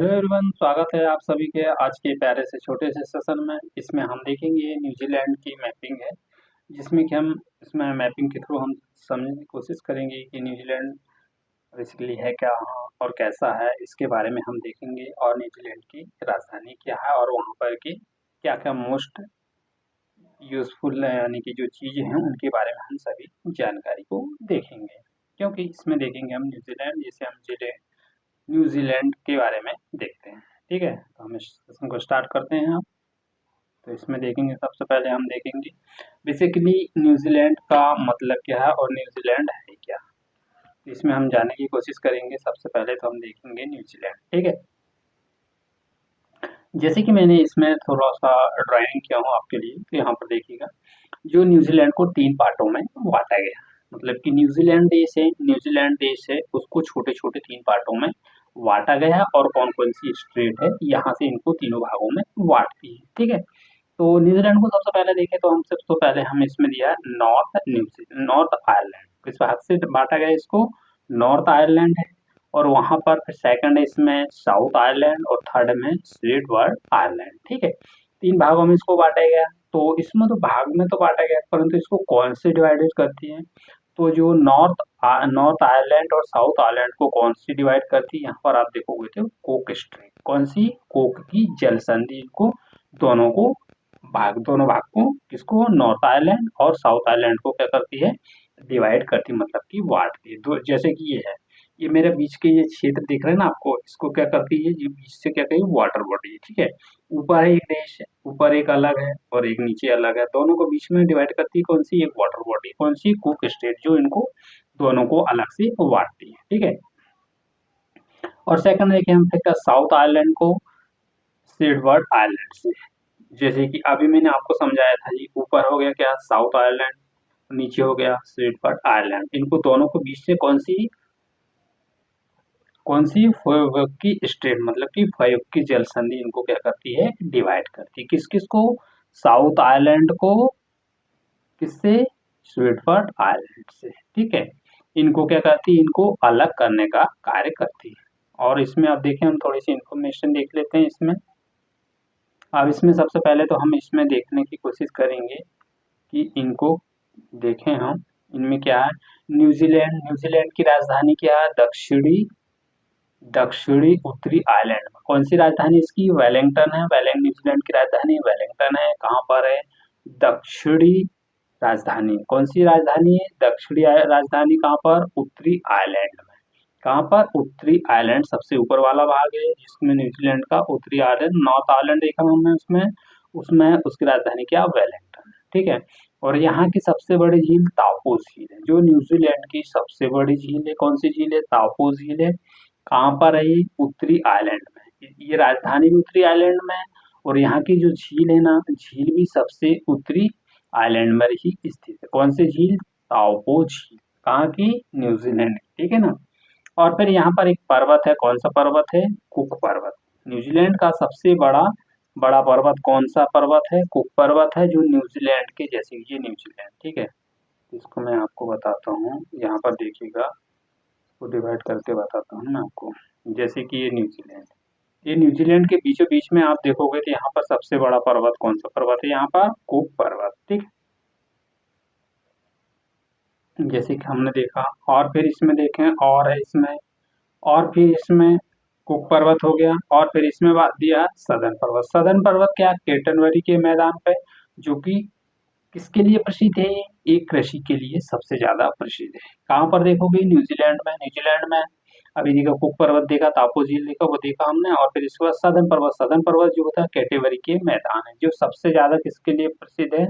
Hello everyone, स्वागत है आप सभी के आज के प्यारे से छोटे से सेशन में। इसमें हम देखेंगे न्यूजीलैंड की मैपिंग है, जिसमें कि हम इसमें मैपिंग के थ्रू हम समझने की कोशिश करेंगे कि न्यूजीलैंड बेसिकली है क्या और कैसा है, इसके बारे में हम देखेंगे। और न्यूजीलैंड की राजधानी क्या है और वहाँ पर की क्या क्या मोस्ट यूज़फुल यानी कि जो चीज़ें हैं उनके बारे में हम सभी जानकारी को देखेंगे। क्योंकि इसमें देखेंगे हम न्यूजीलैंड, जैसे हम जिले न्यूजीलैंड के बारे में देखते हैं। ठीक है, तो हम इस सेशन को स्टार्ट करते हैं अब। तो इसमें देखेंगे, सबसे पहले हम देखेंगे बेसिकली न्यूजीलैंड का मतलब क्या है और न्यूजीलैंड है क्या। तो इसमें हम जानने की कोशिश करेंगे। सबसे पहले तो हम देखेंगे न्यूजीलैंड। ठीक है, जैसे कि मैंने इसमें थोड़ा सा ड्राइविंग किया हूँ आपके लिए, तो यहाँ पर देखिएगा जो न्यूजीलैंड को 3 पार्टों में बाँटा गया। मतलब कि न्यूजीलैंड देश है उसको छोटे-छोटे 3 पार्टों में बाँटा गया है और कौन-कौन सी स्टेट है यहाँ से इनको तीनों भागों में बाँट दी है। ठीक है? तो न्यूजीलैंड को सबसे पहले देखें तो हम सबसे पहले हम इसमें दिया है नॉर्थ आयरलैंड। किस भाग से बाँटा गया इसको? नॉर्थ आयरलैंड है। और वहाँ पर फिर सेकंड इसमें साउथ आयरलैंड और थर्ड में स्वेटवर्ड आयरलैंड। ठीक है? 3 भागों में इसको बाँटा गया। तो इसमें तो भाग में तो बाँटा गया, परंतु इसको कौन से डिवाइडेड करती है? तो जो नॉर्थ आयरलैंड और साउथ आयरलैंड को कौन सी डिवाइड करती है? यहाँ पर आप देखोगे तो कोक स्ट्रेट। कौन सी? कोक की जल संधि को दोनों भाग को किसको? नॉर्थ आयरलैंड और साउथ आयरलैंड को क्या करती है? डिवाइड करती, मतलब कि बांटती है। जैसे कि ये है, ये मेरे बीच के ये क्षेत्र दिख रहे हैं ना आपको, इसको क्या करती है? ये बीच से क्या कही? वाटर बॉडी है। ठीक है, ऊपर एक देश है, ऊपर एक अलग है और एक नीचे अलग है, दोनों को बीच में डिवाइड करती है कौन सी? एक वाटर बॉडी। कौन सी? कुक स्टेट, जो इनको दोनों को अलग से बांटती है। ठीक है, और सेकंड देखिए हम फिर साउथ आयरलैंड को सीडवर्ड आयरलैंड से। जैसे कि अभी मैंने आपको समझाया था जी, ऊपर हो गया क्या? साउथ आयरलैंड, नीचे हो गया सीडवर्ड आयरलैंड। इनको दोनों को बीच से कौन सी फाइव की स्टेट, मतलब कि फाइव की जल संधि इनको क्या करती है? डिवाइड करती है। किस किस को? साउथ आयरलैंड को किससे? स्वेटफर्ड आयलैंड से। ठीक है, इनको क्या करती है? इनको अलग करने का कार्य करती है। और इसमें अब देखें हम थोड़ी सी इंफॉर्मेशन देख लेते हैं इसमें। अब इसमें सबसे पहले तो हम इसमें देखने की कोशिश करेंगे कि इनको देखें हम, इनमें क्या है? न्यूजीलैंड की राजधानी क्या है? दक्षिणी उत्तरी आइलैंड में। कौन सी राजधानी इसकी? वेलिंगटन है। न्यूजीलैंड की राजधानी वेलिंगटन है। कहाँ पर है? दक्षिणी राजधानी। कौन सी राजधानी है? दक्षिणी राजधानी कहाँ पर? उत्तरी आइलैंड में। कहाँ पर? उत्तरी आइलैंड सबसे ऊपर वाला भाग है जिसमें न्यूजीलैंड का उत्तरी आइलैंड। नॉर्थ आइलैंड देखा हमने उसमें, उसकी राजधानी क्या? वेलिंगटन। ठीक है, और यहाँ की सबसे बड़ी झील तापो झील है। जो न्यूजीलैंड की सबसे बड़ी झील है, कौन सी झील है? तापो झील है। कहाँ पर है ये? उत्तरी आइलैंड में। ये राजधानी भी उत्तरी आइलैंड में है और यहाँ की जो झील है ना, झील भी सबसे उत्तरी आइलैंड में ही स्थित है। कौन सी झील? ताओपो झील। कहाँ की? न्यूजीलैंड की। ठीक है ना। और फिर यहाँ पर एक पर्वत है, कौन सा पर्वत है? कुक पर्वत। न्यूजीलैंड का सबसे बड़ा बड़ा पर्वत कौन सा पर्वत है? कुक पर्वत है, जो न्यूजीलैंड के जैसे ये न्यूजीलैंड। ठीक है, इसको मैं आपको बताता हूँ, यहाँ पर देखिएगा, को डिवाइड करके बताता हूँ मैं आपको। जैसे कि ये न्यूजीलैंड के बीचों बीच में आप देखोगे तो यहाँ पर सबसे बड़ा पर्वत कौन सा पर्वत है? यहाँ पर कुक पर्वत। ठीक, जैसे कि हमने देखा। और फिर इसमें देखें, और है इसमें, और फिर इसमें कुक पर्वत हो गया। और फिर इसमें बात दिया सदर्न पर्वत। सदर्न पर्वत क्या? केटनवरी के मैदान पे, जो कि किसके लिए प्रसिद्ध है? ये कृषि के लिए सबसे ज्यादा प्रसिद्ध है। कहाँ पर देखोगे? न्यूजीलैंड में। अभी देखा कुक पर्वत देखा, तापो झील देखा, वो देखा हमने। और फिर इसके बाद सदर्न पर्वत जो होता है कैटेगरी के मैदान है, जो सबसे ज्यादा किसके लिए प्रसिद्ध है?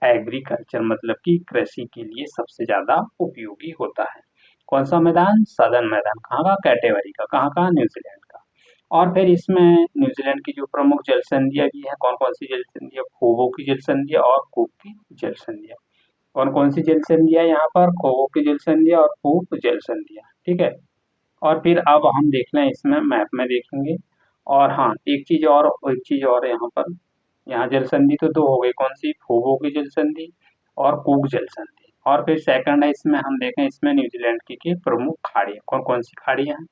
एग्रीकल्चर, मतलब कि कृषि के लिए सबसे ज्यादा उपयोगी होता है। कौन सा मैदान? सदर्न मैदान। कहाँ का? कैटेगरी का। कहाँ का? न्यूजीलैंड का। और फिर इसमें न्यूजीलैंड की जो प्रमुख जल संधियां भी है, कौन कौन सी जल संधियां? फोबो की जल संधियां और कुक की जल संधियां। कौन कौन सी जल संधियां यहाँ पर? फोबो की जल संधियां और कुक जल संधियां। ठीक है, और फिर अब हम देख लें इसमें मैप में देखेंगे। और हाँ, एक चीज और यहाँ पर, यहाँ जल संधि तो दो हो गई, कौन सी? फोबो की जल संधि और कुक जल संधि। और फिर सेकंड है इसमें हम देखें, इसमें न्यूजीलैंड की प्रमुख खाड़ियाँ, कौन कौन सी खाड़ियाँ हैं?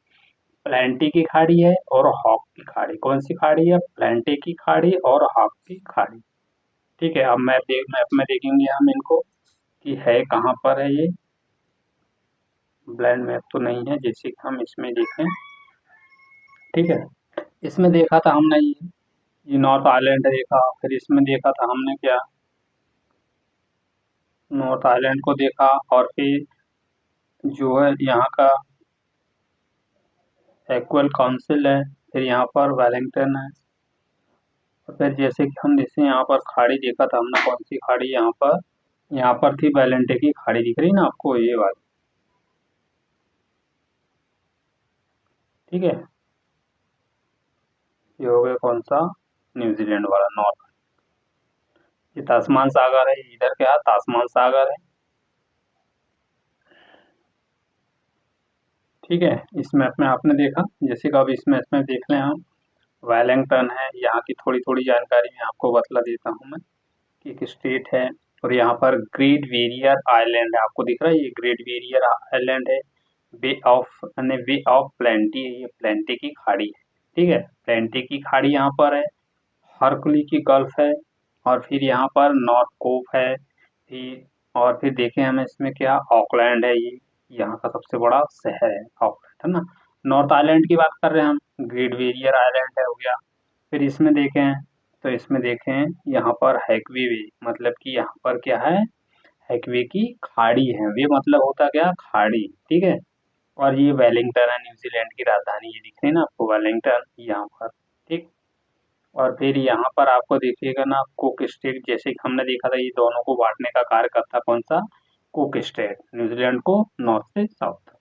प्लेंटी की खाड़ी है और हॉक की खाड़ी। कौन सी खाड़ी है? प्लेंटी की खाड़ी और हॉक की खाड़ी। ठीक है, अब मैप में देखेंगे हम इनको कि है कहाँ पर है ये। ब्लाइंड मैप तो नहीं है, जैसे कि हम इसमें देखें। ठीक है, इसमें देखा था हमने ये नॉर्थ आइलैंड देखा, फिर इसमें देखा था हमने क्या, नॉर्थ आइलैंड को देखा, और फिर जो है यहाँ का एक्वल काउंसिल है, फिर यहाँ पर वेलिंगटन है, और फिर जैसे कि हम जैसे यहाँ पर खाड़ी देखा था हमने, कौन सी खाड़ी यहाँ पर थी, वेलेंटे की खाड़ी दिख रही ना आपको, ये वाली। ठीक है, ये हो गया कौन सा, न्यूजीलैंड वाला नॉर्थ। ये तास्मान सागर है, इधर क्या तास्मान सागर है। ठीक है, इस मैप में आपने देखा, जैसे कि अब इस मैप में देख लें हम, वेलिंगटन है, यहाँ की थोड़ी थोड़ी जानकारी मैं आपको बतला देता हूँ मैं कि एक स्टेट है। और यहाँ पर ग्रेट वेरियर आइलैंड है, आपको दिख रहा है, ये ग्रेट वेरियर आइलैंड है। वे ऑफ प्लेंटी है, ये प्लेंटी की खाड़ी है। ठीक है, प्लेंटी की खाड़ी यहाँ पर है, हरकुली की गल्फ है, और फिर यहाँ पर नॉर्थ कोप है, और फिर देखें हम इसमें क्या, ऑकलैंड है, ये यहाँ का सबसे बड़ा शहर है ऑकलैंड, है ना। नॉर्थ आइलैंड की बात कर रहे हैं हम, ग्रेट बैरियर आइलैंड है हो गया। फिर इसमें देखें, तो इसमें देखें यहाँ पर हैकवे वे, मतलब कि यहाँ पर क्या है, हैकवे की खाड़ी है, वे मतलब होता क्या, खाड़ी। ठीक है, और ये वेलिंगटन है, न्यूजीलैंड की राजधानी, ये दिख रही है ना आपको, वेलिंगटन यहाँ पर। ठीक, और फिर यहाँ पर आपको देखिएगा ना, कुक स्टेट, जैसे कि हमने देखा था, ये दोनों को बांटने का कार्य करता कौन सा, कुक स्टेट, न्यूजीलैंड को नॉर्थ से साउथ।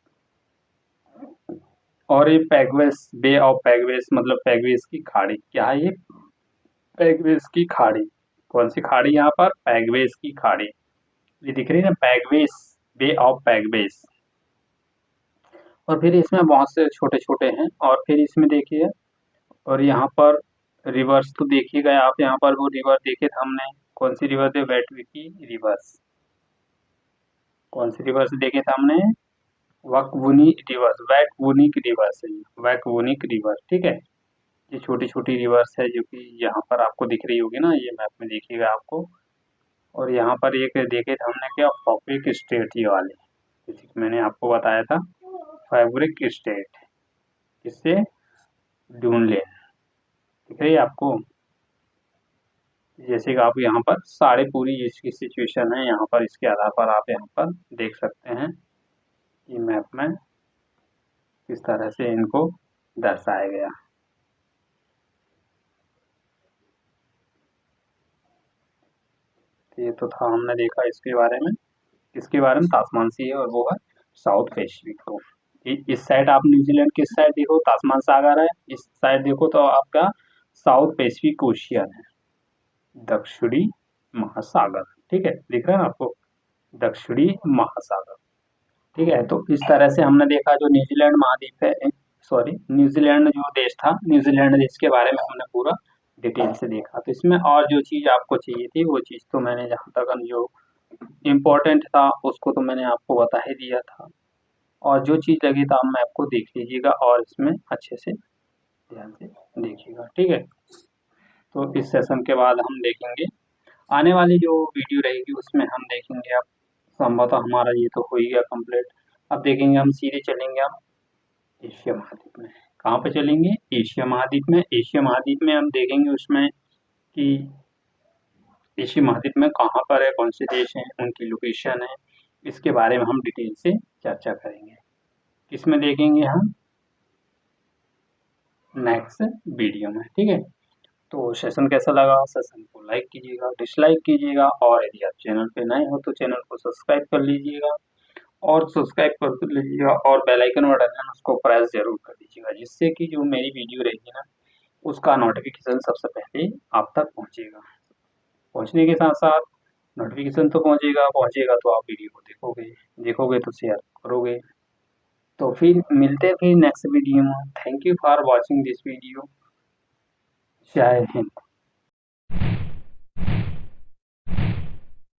और ये पैगवेस, बे ऑफ पैगवेस, मतलब पैगवेस की खाड़ी, क्या है ये, पैगवेस की खाड़ी। कौन सी खाड़ी यहाँ पर, पैगवेस की खाड़ी, ये दिख रही है ना, पैगवेस, बे ऑफ पैगवेस। और फिर इसमें बहुत से छोटे छोटे हैं, और फिर इसमें देखिए, और यहाँ पर रिवर्स तो देखिएगा आप, यहाँ पर वो रिवर देखे थे हमने, कौन सी रिवर थे, वेटविकी रिवर्स। कौन सी रिवर्स देखे थे हमने, वकवुनी रिवर्स, वैकवुनिक रिवर्स है, वैकवुनिक रिवर। ठीक है, ये छोटी छोटी रिवर्स है जो कि यहाँ पर आपको दिख रही होगी ना, ये मैप में देखिएगा आपको। और यहाँ पर एक देखे थे हमने क्या, फैब्रिक स्टेट, ये वाले, जैसे कि मैंने आपको बताया था, फैब्रिक स्टेट, किससे, ड्यूनलेन, दिख रही है आपको। जैसे कि आप यहाँ पर सारे पूरी इसकी सिचुएशन है, यहाँ पर इसके आधार पर आप यहाँ पर देख सकते हैं कि मैप में किस तरह से इनको दर्शाया गया। तो ये तो था, हमने देखा इसके बारे में, इसके बारे में तास्मान सी है, और वो है साउथ पैसिफिक को। इस साइड आप न्यूजीलैंड की साइड देखो तास्मान सागर है, इस साइड देखो तो आपका साउथ पैसिफिक ओशियन है, दक्षिणी महासागर। ठीक है, दिख रहा है ना आपको, दक्षिणी महासागर। ठीक है, तो इस तरह से हमने देखा जो न्यूजीलैंड महाद्वीप है, सॉरी न्यूजीलैंड जो देश था, न्यूजीलैंड देश के बारे में हमने पूरा डिटेल से देखा। तो इसमें और जो चीज़ आपको चाहिए थी वो चीज़ तो मैंने जहाँ तक जो इम्पोर्टेंट था उसको तो मैंने आपको बता ही दिया था, और जो चीज़ लगी था मैं आपको देख लीजिएगा, और इसमें अच्छे से ध्यान से देखिएगा। ठीक है, तो इस सेशन के बाद हम देखेंगे आने वाली जो वीडियो रहेगी, उसमें हम देखेंगे, अब संभवतः हमारा ये तो हो ही गया कंप्लीट। अब देखेंगे हम सीधे चलेंगे हम एशिया महाद्वीप में। कहाँ पे चलेंगे, एशिया महाद्वीप में। एशिया महाद्वीप में हम देखेंगे उसमें कि एशिया महाद्वीप में कहाँ पर है, कौन से देश हैं, उनकी लोकेशन है, इसके बारे में हम डिटेल से चर्चा करेंगे। इसमें देखेंगे हम नेक्स्ट वीडियो में। ठीक है, तो सेशन कैसा लगा, सेशन को लाइक कीजिएगा, डिसलाइक कीजिएगा, और यदि आप चैनल पे नए हो तो चैनल को सब्सक्राइब कर लीजिएगा, और सब्सक्राइब कर लीजिएगा, और बेल आइकन बटन है उसको प्रेस जरूर कर दीजिएगा, जिससे कि जो मेरी वीडियो रहेगी ना, उसका नोटिफिकेशन सबसे पहले आप तक पहुंचेगा। पहुंचने के साथ साथ नोटिफिकेशन तो पहुंचेगा, पहुंचेगा तो आप वीडियो को देखोगे, देखोगे तो शेयर करोगे। तो फिर मिलते हैं फिर नेक्स्ट वीडियो में। Thank you for watching this video. जय हिंद।